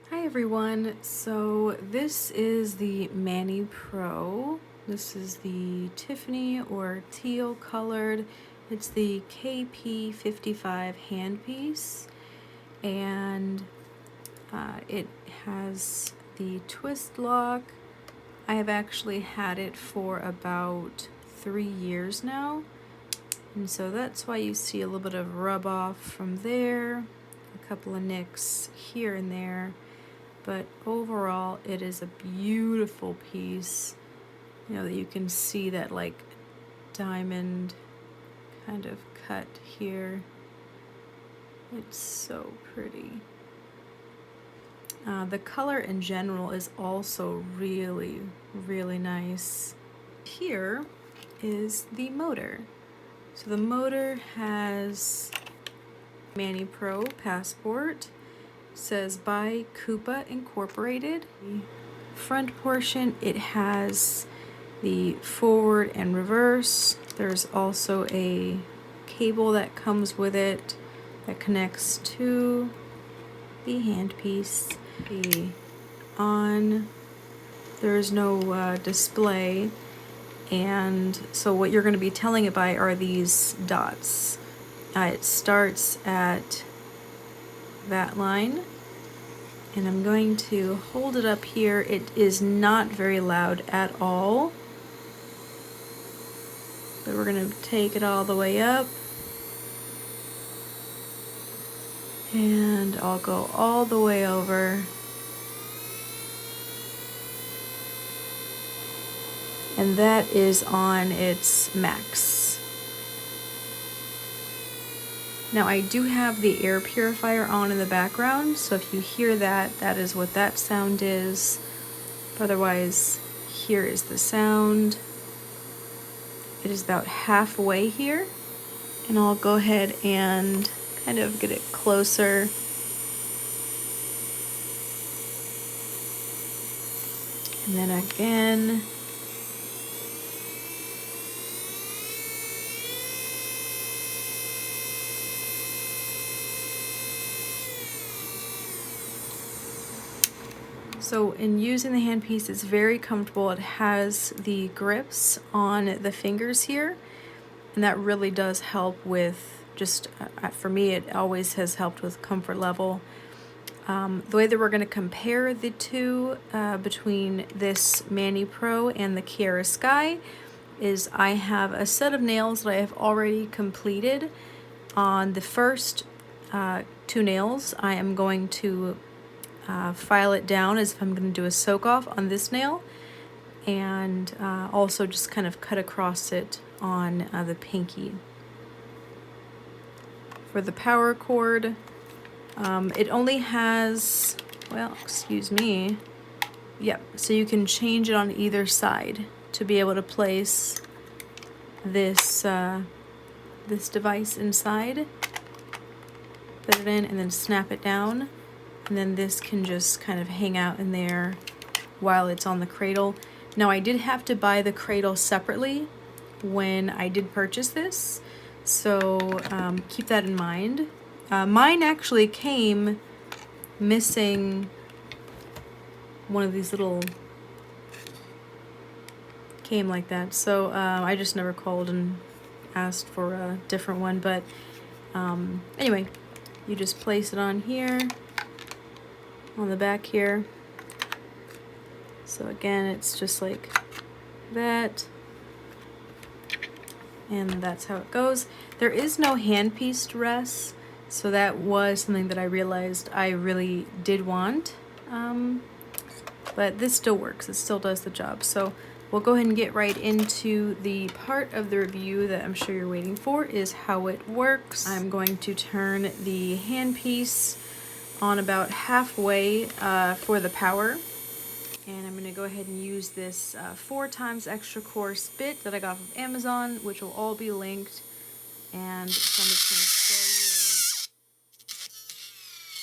Hi everyone, so this is the Manipro. This is the Tiffany or teal colored. It's the KP55 handpiece, and it has the twist lock. I have actually had it for about 3 years now, and so that's why you see a little bit of rub off from there, a couple of nicks here and there. But overall, it is a beautiful piece. You know, that you can see that like diamond kind of cut here. It's so pretty. The color in general is also really, really nice. Here is the motor. So the motor has Manipro passport. Says by Kupa Incorporated. The front portion, it has the forward and reverse. There's also a cable that comes with it that connects to the handpiece. The on, there's no display, and so what you're going to be telling it by are these dots. It starts at that line, and I'm going to hold it up here. It is not very loud at all, but we're going to take it all the way up, and I'll go all the way over, and that is on its max. Now I do have the air purifier on in the background, so if you hear that, that is what that sound is. Otherwise, here is the sound. It is about halfway here, and I'll go ahead and kind of get it closer. And then again. So in using the handpiece, it's very comfortable. It has the grips on the fingers here, and that really does help with just, for me, it always has helped with comfort level. The way that we're going to compare the two between this Manipro and the Kiara Sky is I have a set of nails that I have already completed. On the first 2 nails, I am going to file it down as if I'm going to do a soak off on this nail, and also just kind of cut across it on the pinky. For the power cord, it only has, well, excuse me, yep, so you can change it on either side to be able to place this this device inside, put it in, and then snap it down. And then this can just kind of hang out in there while it's on the cradle. Now I did have to buy the cradle separately when I did purchase this, so keep that in mind. Mine actually came missing one of these little, came like that, so I just never called and asked for a different one, but anyway, you just place it on here, on the back here. So again, it's just like that, and that's how it goes. There is no handpiece dress, so that was something that I realized I really did want, but this still works. It still does the job. So we'll go ahead and get right into the part of the review that I'm sure you're waiting for, is how it works. I'm going to turn the handpiece on about halfway for the power, and I'm going to go ahead and use this 4 times extra coarse bit that I got from Amazon, which will all be linked, and so I'm just going to show you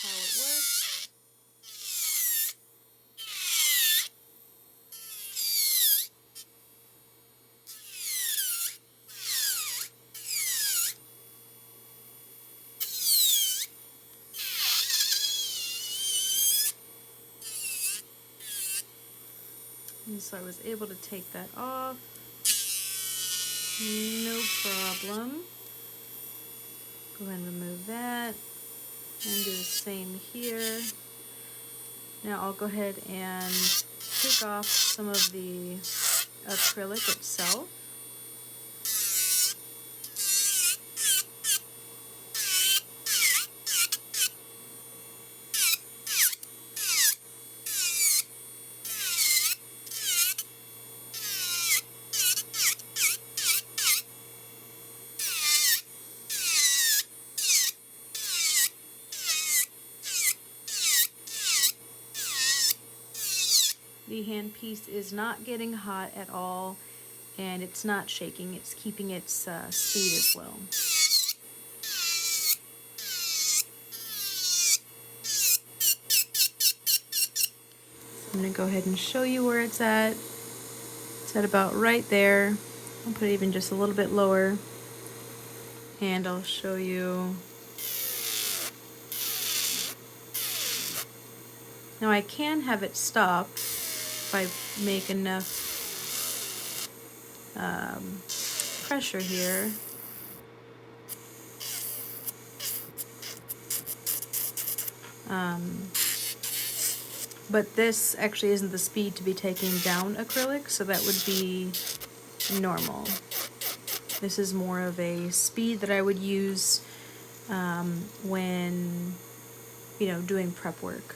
how it works. And so I was able to take that off. No problem. Go ahead and remove that. And do the same here. Now I'll go ahead and take off some of the acrylic itself. The handpiece is not getting hot at all, and it's not shaking. It's keeping its speed as well. I'm going to go ahead and show you where it's at. It's at about right there. I'll put it even just a little bit lower, and I'll show you. Now I can have it stop if I make enough pressure here. But this actually isn't the speed to be taking down acrylic, so that would be normal. This is more of a speed that I would use when, you know, doing prep work.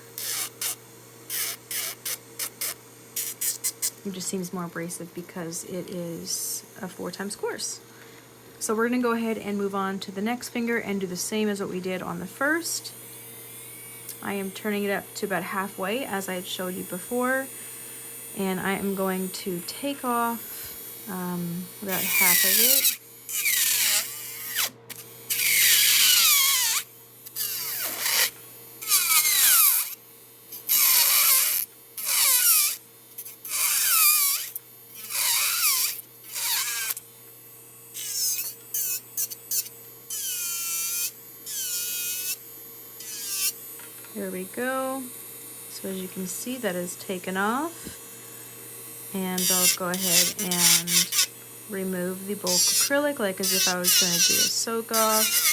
It just seems more abrasive because it is a 4 times course. So we're going to go ahead and move on to the next finger and do the same as what we did on the first. I am turning it up to about halfway, as I had showed you before, and I am going to take off about half of it. There we go. So as you can see, that is taken off. And I'll go ahead and remove the bulk acrylic, like as if I was going to do a soak off.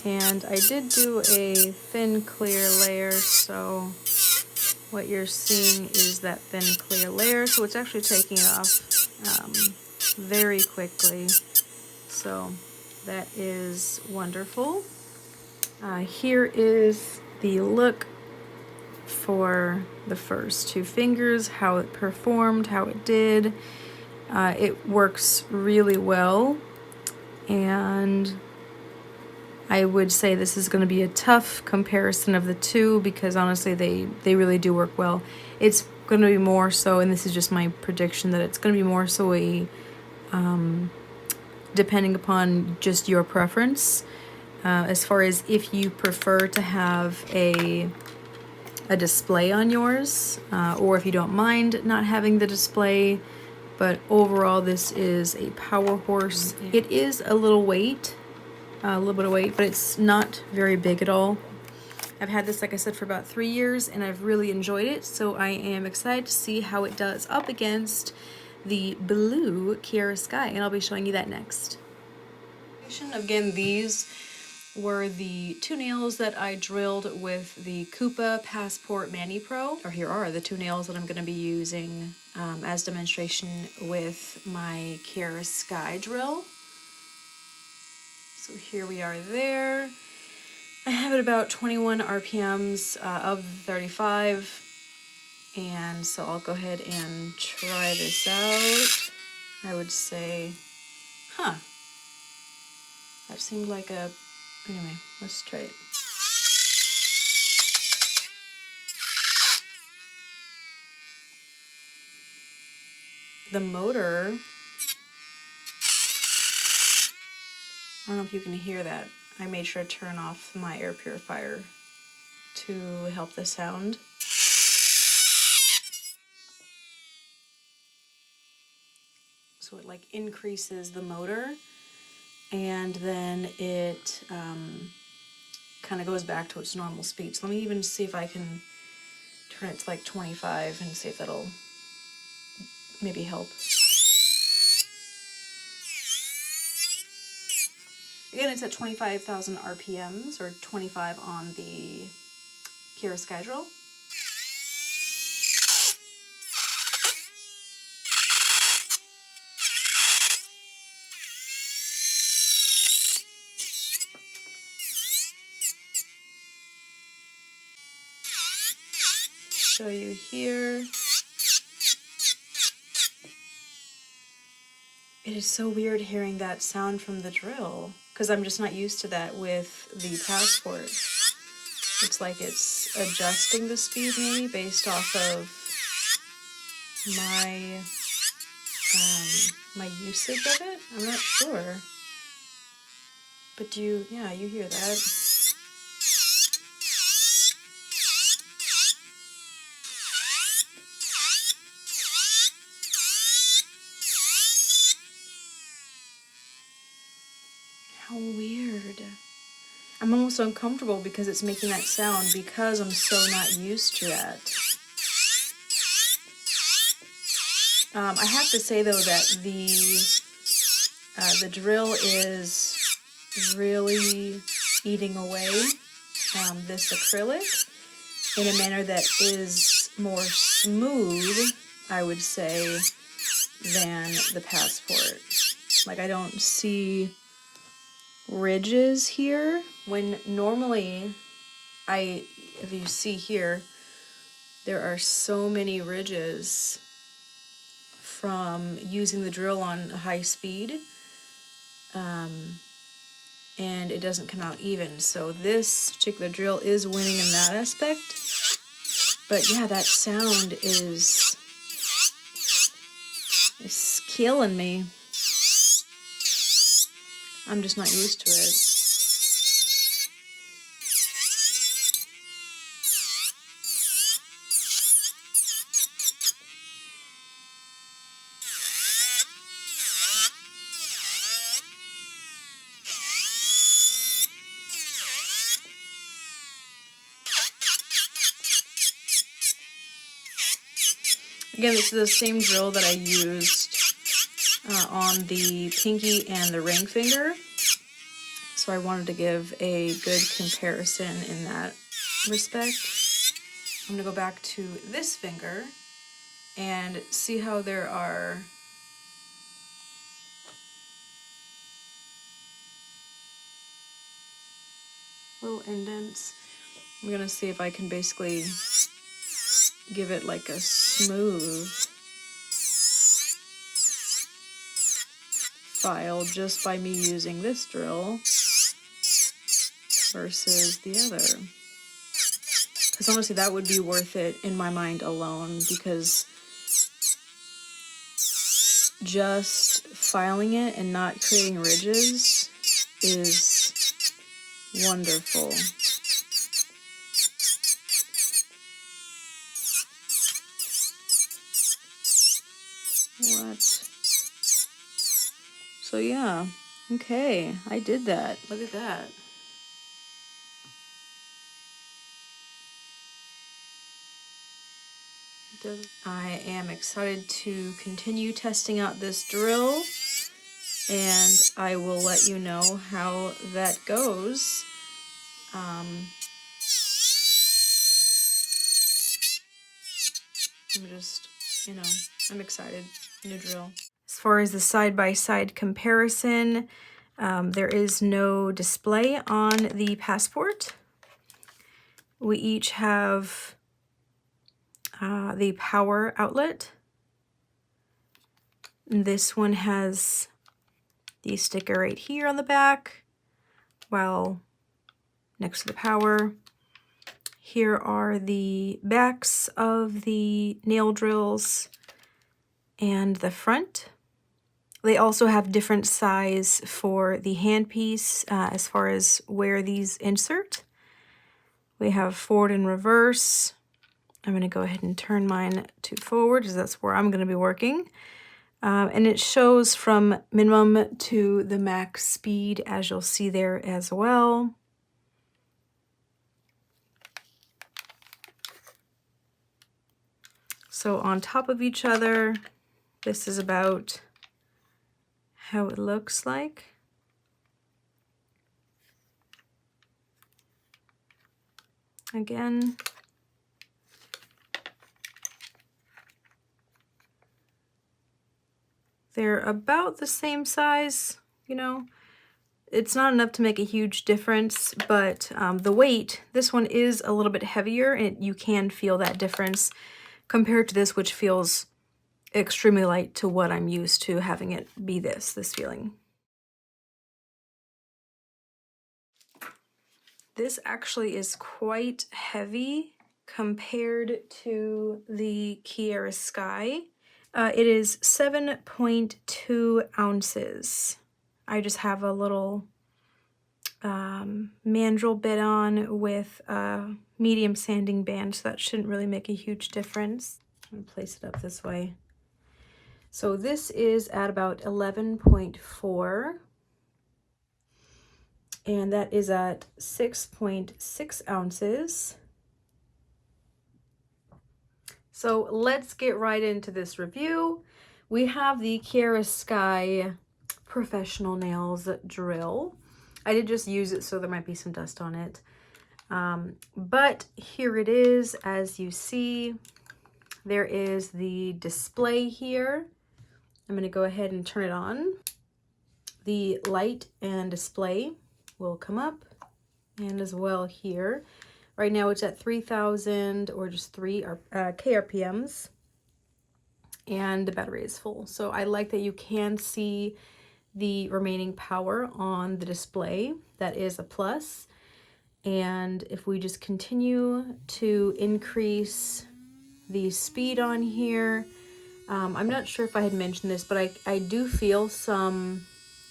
And I did do a thin clear layer, so what you're seeing is that thin clear layer, so it's actually taking it off very quickly. So that is wonderful. Here is the look for the first 2 fingers, how it performed, how it did. It works really well, and I would say this is going to be a tough comparison of the 2 because honestly they really do work well. It's going to be more so, and this is just my prediction, that it's going to be more so a depending upon just your preference, as far as if you prefer to have a display on yours, or if you don't mind not having the display. But overall, this is a power horse. It is a little weight, a little bit of weight, but it's not very big at all. I've had this, like I said, for about 3 years, and I've really enjoyed it, so I am excited to see how it does up against the blue Kiara Sky, and I'll be showing you that next. Again, these were the 2 nails that I drilled with the Kupa Manipro. Or here are the 2 nails that I'm going to be using as demonstration with my Kiara Sky drill. So here we are there. I have it about 21 RPMs of 35. And so I'll go ahead and try this out. I would say, that seemed like a, anyway, let's try it. The motor I don't know if you can hear that. I made sure to turn off my air purifier to help the sound. So it like increases the motor, and then it kind of goes back to its normal speed. So let me even see if I can turn it to like 25 and see if that'll maybe help. Again, it's at 25,000 RPMs, or 25 on the Kiara Sky drill. Show you here. It is so weird hearing that sound from the drill, because I'm just not used to that with the Passport. Looks like it's adjusting the speed maybe based off of my my usage of it. I'm not sure. But you hear that. How weird. I'm almost uncomfortable because it's making that sound because I'm so not used to that. I have to say though that the drill is really eating away this acrylic in a manner that is more smooth, I would say, than the Passport. Like, I don't see ridges here, when normally if you see here, there are so many ridges from using the drill on high speed, and it doesn't come out even. So this particular drill is winning in that aspect. But yeah, that sound is killing me. I'm just not used to it. Again, this is the same drill that I used on the pinky and the ring finger. So I wanted to give a good comparison in that respect. I'm going to go back to this finger and see how there are little indents. I'm going to see if I can basically give it like a smooth file just by me using this drill versus the other. Because honestly, that would be worth it in my mind alone, because just filing it and not creating ridges is wonderful. What? So yeah, okay, I did that. Look at that. I am excited to continue testing out this drill, and I will let you know how that goes. I'm just, I'm excited. New drill. As far as the side-by-side comparison, there is no display on the Passport. We each have the power outlet. This one has the sticker right here on the back, while next to the power. Here are the backs of the nail drills and the front. They also have different size for the handpiece as far as where these insert. We have forward and reverse. I'm going to go ahead and turn mine to forward because that's where I'm going to be working. And it shows from minimum to the max speed, as you'll see there as well. So on top of each other, this is about how it looks like. Again, they're about the same size, you know. It's not enough to make a huge difference, but the weight, this one is a little bit heavier, and you can feel that difference compared to this, which feels extremely light to what I'm used to having it be this feeling. This actually is quite heavy compared to the Kiara Sky. It is 7.2 ounces. I just have a little mandrel bit on with a medium sanding band, so that shouldn't really make a huge difference. I'm gonna place it up this way. So this is at about 11.4, and that is at 6.6 ounces. So let's get right into this review. We have the Kiara Sky Professional Nails drill. I did just use it, so there might be some dust on it. But here it is. As you see, there is the display here. I'm going to go ahead and turn it on. The light and display will come up, and as well here. Right now it's at 3,000 or just 3 KRPMs, and the battery is full. So I like that you can see the remaining power on the display. That is a plus. And if we just continue to increase the speed on here, I'm not sure if I had mentioned this, but I do feel some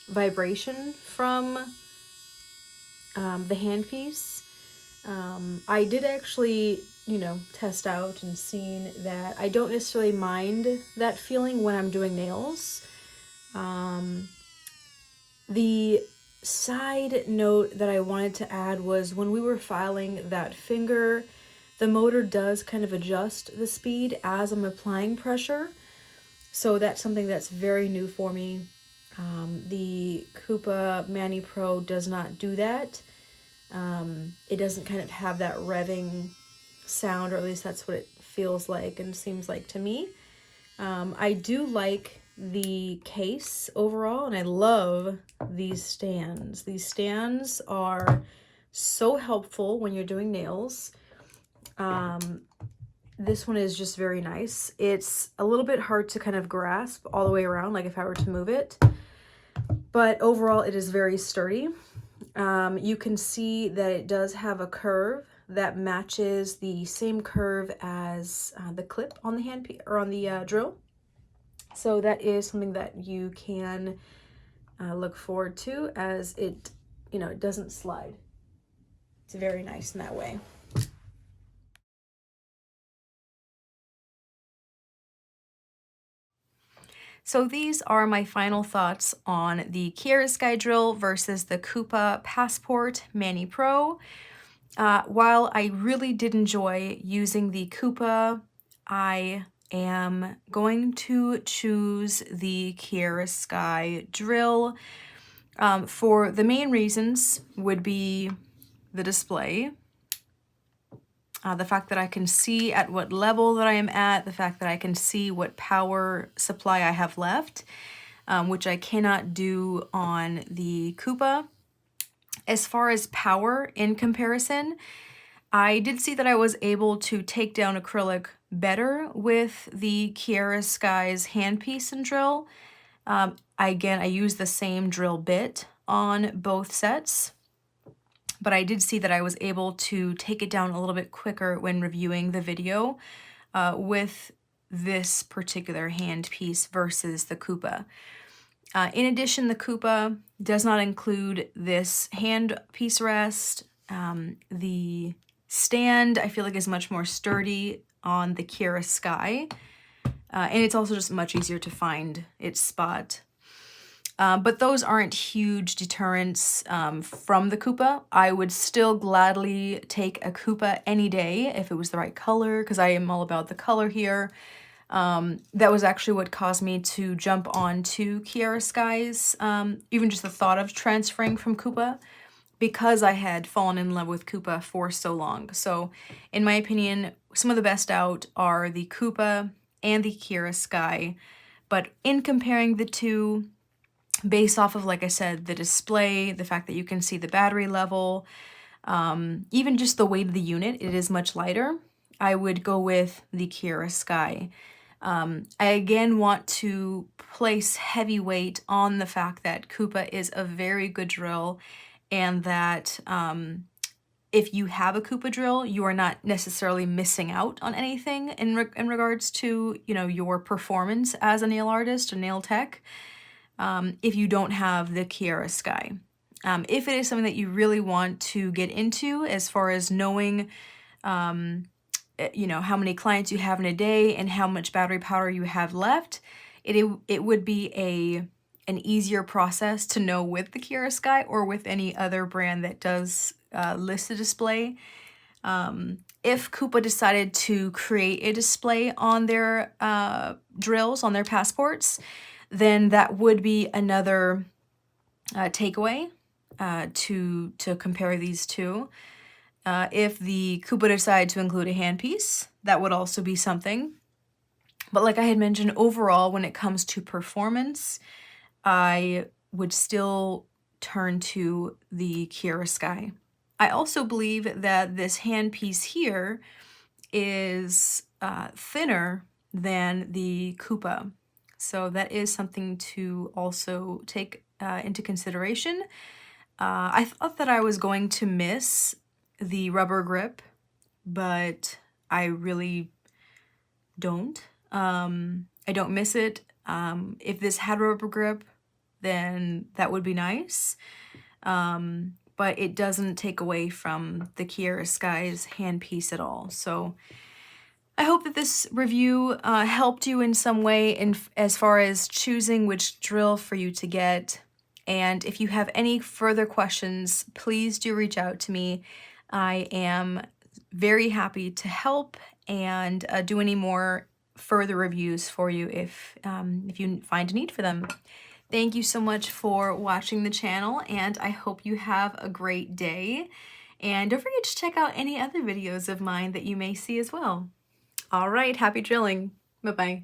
vibration from the handpiece. I did actually, you know, test out and seen that I don't necessarily mind that feeling when I'm doing nails. The side note that I wanted to add was when we were filing that finger, the motor does kind of adjust the speed as I'm applying pressure. So that's something that's very new for me. The Kupa Manipro does not do that. It doesn't kind of have that revving sound, or at least that's what it feels like and seems like to me. I do like the case overall, and I love these stands. These stands are so helpful when you're doing nails. This one is just very nice. It's a little bit hard to kind of grasp all the way around, like if I were to move it, but overall it is very sturdy. You can see that it does have a curve that matches the same curve as the clip on the handpiece or on the drill. So that is something that you can look forward to, as it, you know, it doesn't slide. It's very nice in that way. So these are my final thoughts on the Kiara Sky drill versus the Kupa Passport Mani Pro. While I really did enjoy using the Kupa, I am going to choose the Kiara Sky drill. For the main reasons would be the display, the fact that I can see at what level that I am at, the fact that I can see what power supply I have left, which I cannot do on the Kupa. As far as power in comparison, I did see that I was able to take down acrylic better with the Kiara Sky's handpiece and drill. Again, I used the same drill bit on both sets, but I did see that I was able to take it down a little bit quicker when reviewing the video with this particular handpiece versus the Kupa. In addition, the Kupa does not include this hand piece rest. The stand, I feel like, is much more sturdy on the Kiara Sky. And it's also just much easier to find its spot. But those aren't huge deterrents from the Kupa. I would still gladly take a Kupa any day if it was the right color, because I am all about the color here. That was actually what caused me to jump on to Kiara Sky's, even just the thought of transferring from Kupa, because I had fallen in love with Kupa for so long. So in my opinion, some of the best out are the Kupa and the Kiara Sky. But in comparing the two, based off of, like I said, the display, the fact that you can see the battery level, even just the weight of the unit, it is much lighter, I would go with the Kiara Sky. I again want to place heavy weight on the fact that Kupa is a very good drill, and that if you have a Kupa drill, you are not necessarily missing out on anything in regards to, you know, your performance as a nail artist or nail tech, if you don't have the Kiara Sky. If it is something that you really want to get into, as far as knowing, you know, how many clients you have in a day and how much battery power you have left, it would be an easier process to know with the Kiara Sky or with any other brand that does list a display. If Kupa decided to create a display on their drills, on their passports, then that would be another takeaway to compare these two. If the Kupa decided to include a handpiece, that would also be something. But like I had mentioned, overall, when it comes to performance, I would still turn to the Kiara Sky. I also believe that this handpiece here is thinner than the Kupa. So that is something to also take into consideration. I thought that I was going to miss the rubber grip, but I really don't. I don't miss it. If this had rubber grip, then that would be nice. But it doesn't take away from the Kiara Sky's handpiece at all. So I hope that this review helped you in some way as far as choosing which drill for you to get. And if you have any further questions, please do reach out to me. I am very happy to help and do any more further reviews for you if you find a need for them. Thank you so much for watching the channel, and I hope you have a great day. And don't forget to check out any other videos of mine that you may see as well. All right, happy drilling. Bye-bye.